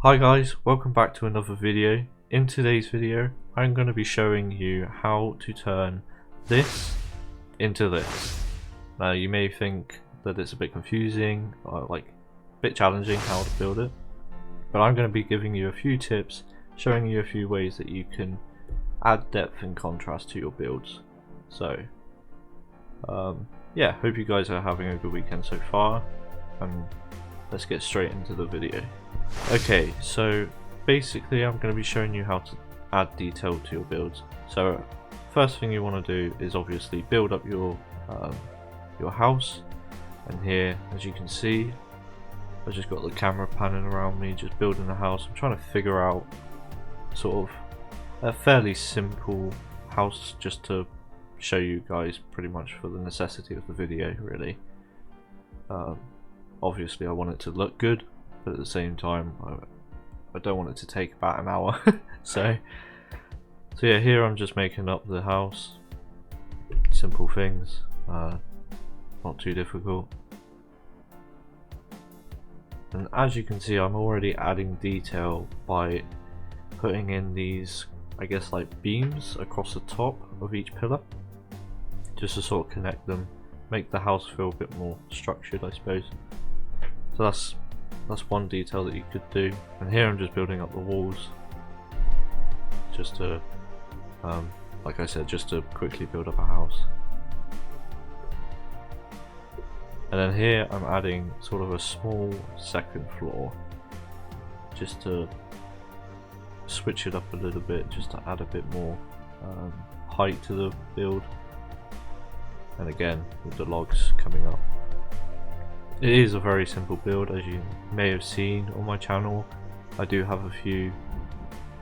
Hi guys, welcome back to another video. In today's video, I'm going to be showing you how to turn this into this. Now you may think that it's a bit confusing or like a bit challenging how to build it, but I'm going to be giving you a few tips, showing you a few ways that you can add depth and contrast to your builds. So yeah, hope you guys are having a good weekend so far, and let's get straight into the video. Okay, so basically I'm going to be showing you how to add detail to your builds. So first thing you want to do is obviously build up your house, and here as you can see I've just got the camera panning around me, just building the house. I'm trying to figure out sort of a fairly simple house just to show you guys pretty much for the necessity of the video really. Obviously I want it to look good, but at the same time I don't want it to take about an hour. so yeah, here I'm just making up the house. Simple things, not too difficult. And as you can see, I'm already adding detail by putting in these, I guess, like beams across the top of each pillar, just to sort of connect them, make the house feel a bit more structured, I suppose. So that's one detail that you could do. And here I'm just building up the walls, just to, like I said, just to quickly build up a house. And then here I'm adding sort of a small second floor, just to switch it up a little bit, just to add a bit more height to the build. And again, with the logs coming up. It is a very simple build, as you may have seen on my channel. I do have a few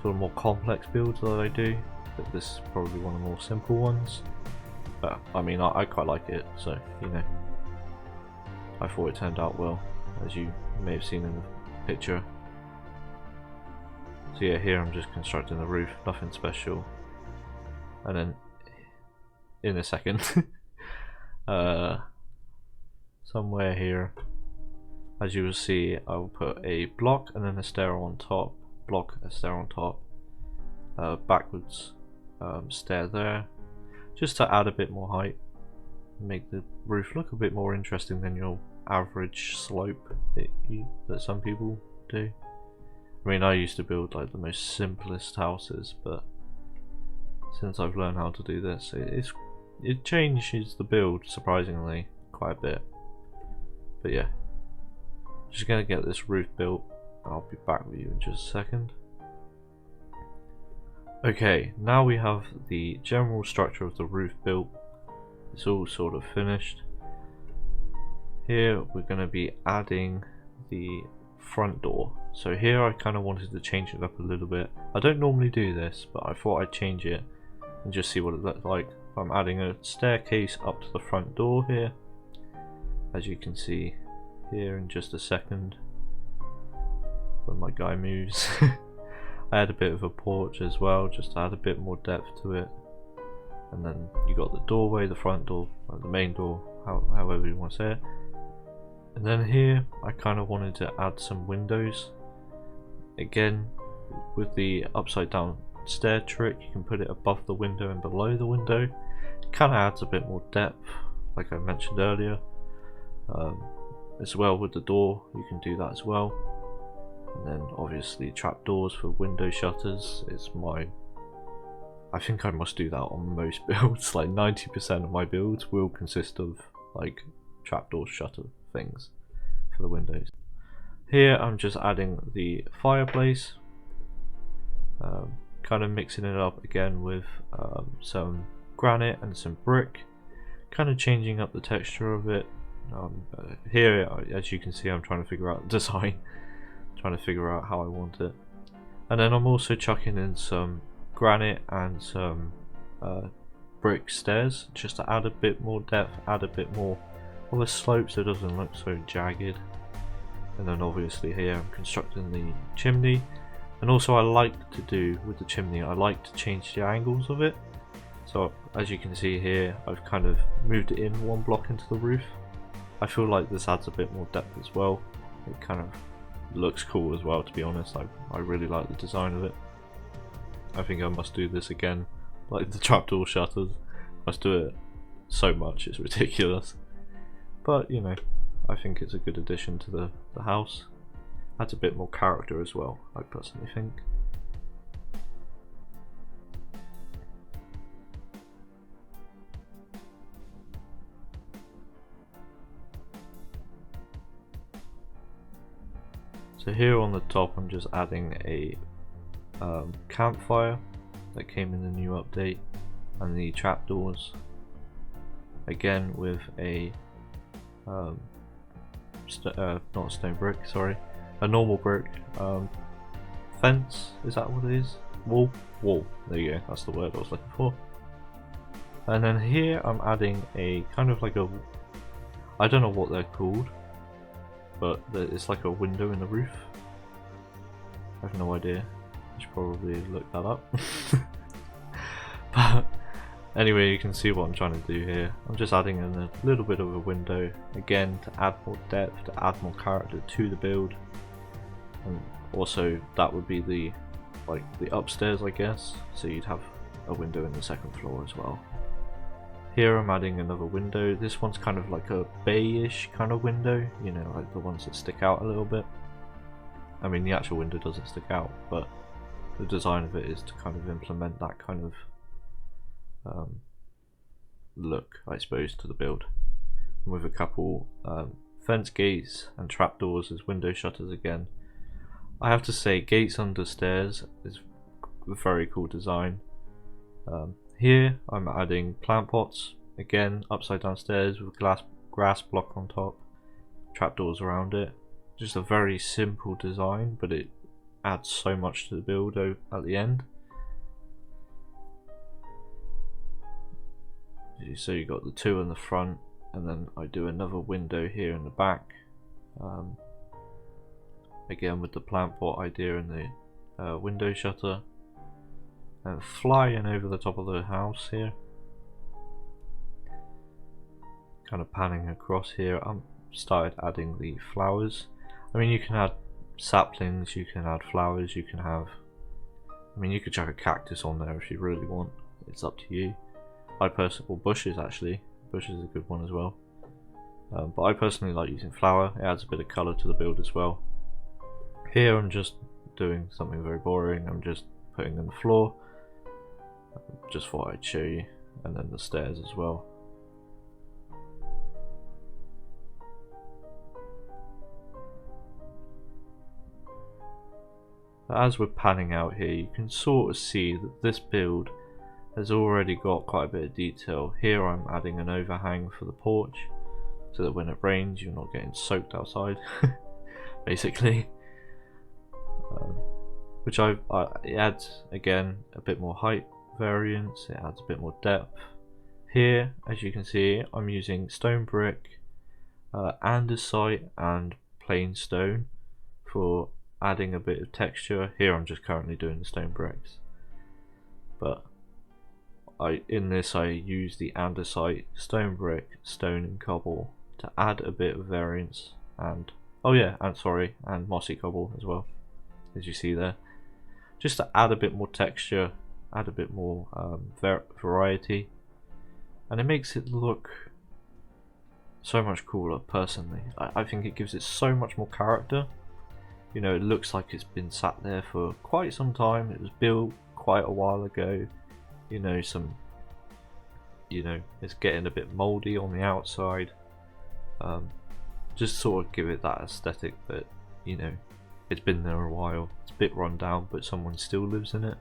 sort of more complex builds that I do, but this is probably one of the more simple ones. But I mean, I quite like it, so you know, I thought it turned out well, as you may have seen in the picture. So yeah, here I'm just constructing the roof, nothing special. And then in a second somewhere here, as you will see, I will put a block and then a stair on top, block, a stair on top, backwards stair there, just to add a bit more height, make the roof look a bit more interesting than your average slope that some people do. I mean, I used to build like the most simplest houses, but since I've learned how to do this, it changes the build surprisingly quite a bit. But yeah, just gonna get this roof built. I'll be back with you in just a second. Okay, now we have the general structure of the roof built. It's all sort of finished. Here we're going to be adding the front door. So here I kind of wanted to change it up a little bit. I don't normally do this, but I thought I'd change it and just see what it looked like. I'm adding a staircase up to the front door here, as you can see here in just a second when my guy moves. I had a bit of a porch as well, just to add a bit more depth to it. And then you got the doorway, the front door, or the main door, however you want to say it. And then here I kind of wanted to add some windows. Again, with the upside down stair trick, you can put it above the window and below the window. It kind of adds a bit more depth, like I mentioned earlier. As well with the door, you can do that as well. And then obviously trapdoors for window shutters. I think I must do that on most builds. Like 90% of my builds will consist of like trapdoor shutter things for the windows. Here I'm just adding the fireplace, kind of mixing it up again with some granite and some brick, kind of changing up the texture of it. Here, as you can see, I'm trying to figure out the design, trying to figure out how I want it. And then I'm also chucking in some granite and some brick stairs, just to add a bit more depth, add a bit more of a slope so it doesn't look so jagged. And then obviously here I'm constructing the chimney, and also I like to do with the chimney, I like to change the angles of it. So as you can see here, I've kind of moved it in one block into the roof. I feel like this adds a bit more depth as well. It kind of looks cool as well, to be honest. I really like the design of it. I think I must do this again, like the trapdoor shutters. I must do it so much, it's ridiculous. But you know, I think it's a good addition to the house. Adds a bit more character as well, I personally think. So here on the top I'm just adding a campfire that came in the new update, and the trapdoors, again with a not a stone brick, sorry, a normal brick fence, is that what it is? Wall, there you go, that's the word I was looking for. And then here I'm adding a kind of like a, I don't know what they're called, but it's like a window in the roof. I have no idea. I should probably look that up. But anyway, you can see what I'm trying to do here. I'm just adding in a little bit of a window, again to add more depth, to add more character to the build. And also that would be the upstairs, I guess, so you'd have a window in the second floor as well. Here I'm adding another window. This one's kind of like a bayish kind of window, you know, like the ones that stick out a little bit. I mean, the actual window doesn't stick out, but the design of it is to kind of implement that kind of look, I suppose, to the build. With a couple fence gates and trapdoors as window shutters again. I have to say, gates under stairs is a very cool design. Here I'm adding plant pots, again upside down stairs with a grass block on top, trapdoors around it. Just a very simple design, but it adds so much to the build at the end. So you got the two in the front, and then I do another window here in the back. Again with the plant pot idea and the window shutter. And flying over the top of the house here. Kind of panning across here. I'm started adding the flowers. I mean, you can add saplings, you can add flowers, you can have, I mean, you could chuck a cactus on there if you really want. It's up to you. Or bushes actually. Bush is a good one as well. But I personally like using flower. It adds a bit of colour to the build as well. Here I'm just doing something very boring. I'm just putting in the floor. Just thought I'd show you, and then the stairs as well. But as we're panning out here, you can sort of see that this build has already got quite a bit of detail. Here I'm adding an overhang for the porch, so that when it rains you're not getting soaked outside, basically. Which it adds, again, a bit more height variance, it adds a bit more depth. Here, as you can see, I'm using stone brick, andesite and plain stone for adding a bit of texture. Here I'm just currently doing the stone bricks, but in this I use the andesite, stone brick, stone and cobble to add a bit of variance, and and mossy cobble as well, as you see there, just to add a bit more texture, add a bit more variety, and it makes it look so much cooler. Personally, I think it gives it so much more character. You know, it looks like it's been sat there for quite some time. It was built quite a while ago. You know, it's getting a bit mouldy on the outside. Just sort of give it that aesthetic that, you know, it's been there a while. It's a bit run down, but someone still lives in it,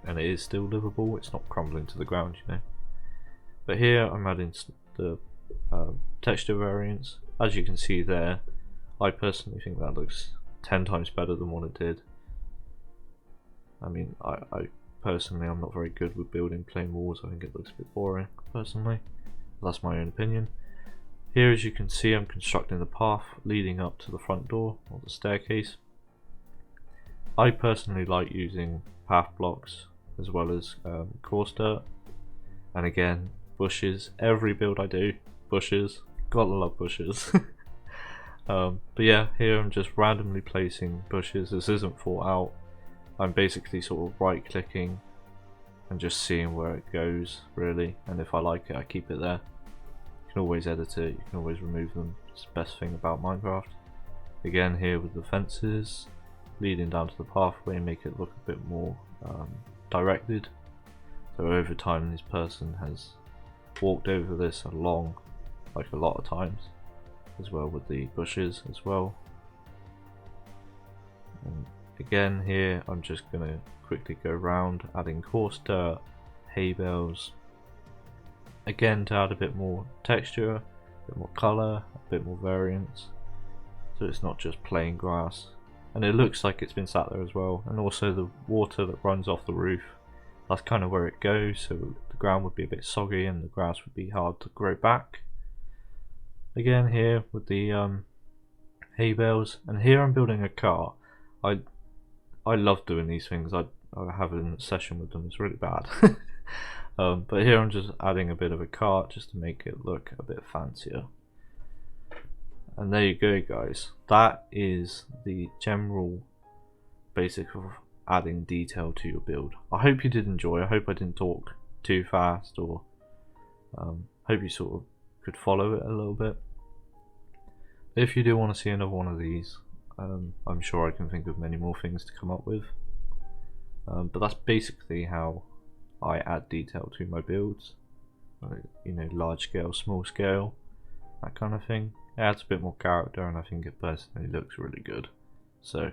and it is still livable. It's not crumbling to the ground, you know. But here I'm adding the texture variance. As you can see there, I personally think that looks 10 times better than what it did. I mean, I personally, I'm not very good with building plain walls. I think it looks a bit boring, personally. That's my own opinion. Here, as you can see, I'm constructing the path leading up to the front door, or the staircase. I personally like using path blocks as well as coarse dirt, and again, bushes. Every build I do, bushes. Gotta love bushes. But yeah, here I'm just randomly placing bushes. This isn't thought out. I'm basically sort of right clicking and just seeing where it goes really, and if I like it I keep it there. You can always edit it, you can always remove them. It's the best thing about Minecraft. Again here with the fences leading down to the pathway, make it look a bit more directed. So over time this person has walked over this along, like a lot of times, as well with the bushes as well. And again here I'm just going to quickly go around adding coarse dirt, hay bales, again to add a bit more texture, a bit more colour, a bit more variance, so it's not just plain grass. And it looks like it's been sat there as well, and also the water that runs off the roof, that's kind of where it goes, so the ground would be a bit soggy and the grass would be hard to grow back. Again here with the hay bales, and here I'm building a car. I love doing these things. I have a session with them, it's really bad. But here I'm just adding a bit of a cart just to make it look a bit fancier. And there you go guys, that is the general basic of adding detail to your build. I hope you did enjoy. I hope I didn't talk too fast, or hope you sort of could follow it a little bit. If you do want to see another one of these, I'm sure I can think of many more things to come up with, but that's basically how I add detail to my builds. You know, large scale, small scale, that kind of thing. It adds a bit more character, and I think it personally looks really good. So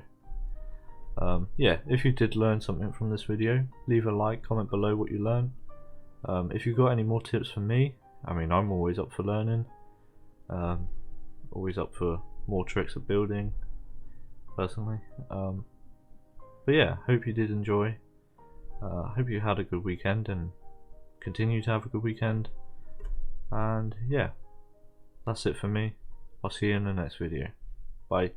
yeah, if you did learn something from this video, leave a like, comment below what you learned. If you've got any more tips for me, I mean, I'm always up for learning, always up for more tricks of building personally. But yeah, hope you did enjoy. Hope you had a good weekend and continue to have a good weekend. And yeah, that's it for me. I'll see you in the next video. Bye.